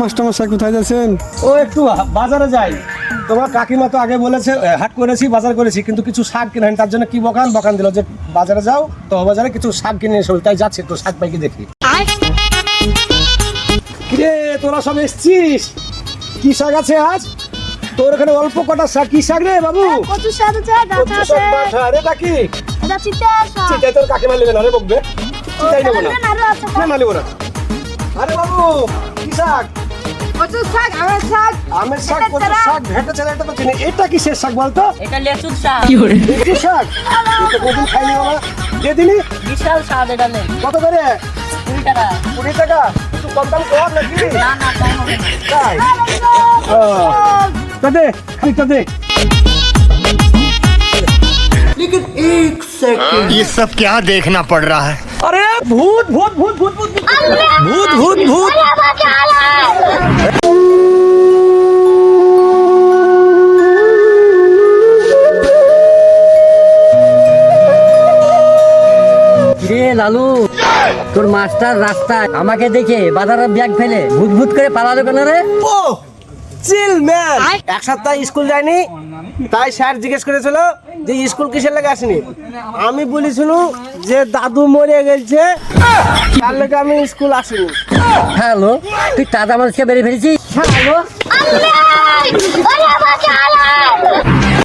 মাস্টারমশাই কোথায় যাচ্ছেন? ও একটু বাজারে যাই। তোমার কাকিমা তো আগে বলেছে হাট করেছি, বাজার করেছি, কিন্তু কিছু শাক কিনে আনি। তার জন্য কি বকান দিল যে বাজারে যাও, তো বাজারে কিছু শাক কিনে এসো। তাই যাচ্ছি, একটু শাক পাইকি দেখি। কিরে তোরা সব এসছিস? কি শাক আছে আজ তোর এখানে? অল্প কটা শাক। কি শাক রে বাবু? কচু শাক আছে, ডাঁটা আছে। এটা কি? এটা চিটা শাক। চিটাই তোর কাকিমা নেবে না রে বকবে। চিটাই নেবো না, আরো আছে। না নেবো না। আরে বাবু কি শাক? কচু শাক, আমের শাক। আমের শাক, কচু শাক, ভেটে ছেলে, এটা তো চিনি। এটা কিসের শাক বলতো? এটা লেচুর শাক। লেচু শাক? তুই তো কোনদিন খাইনি বাবা। দিয়ে দিলি? বিশাল স্বাদ এটা লে। কত করে? 20 টাকা। 20 টাকা? একটু কম দাম কর নাকি? না না কম হবে না। তাই? তা দে, খানিকটা দে। ये सब क्या देखना पड़ रहा है? আরে ভূত ভূত ভূত ভূত ভূত ভূত ভূত ভূত। রে লালু, তোর মাস্টার রাস্তায় আমাকে দেখে বাজারের ব্যাগ ফেলে ভূত ভূত করে পালালো কেন রে? ও চিল ম্যান। এক সপ্তাহ স্কুল যায়নি, তাই স্যার জিজ্ঞেস করেছিল যে স্কুল কিসের লাগে আসেনি। আমি বলেছিল যে দাদু মরে গেছে, তার লেগে আমি স্কুল আসিনি। হ্যালো, তুই তাজা মানুষকে বেরিয়ে ফেলেছিস? হ্যালো, আল্লাহ! ওরে বাবা!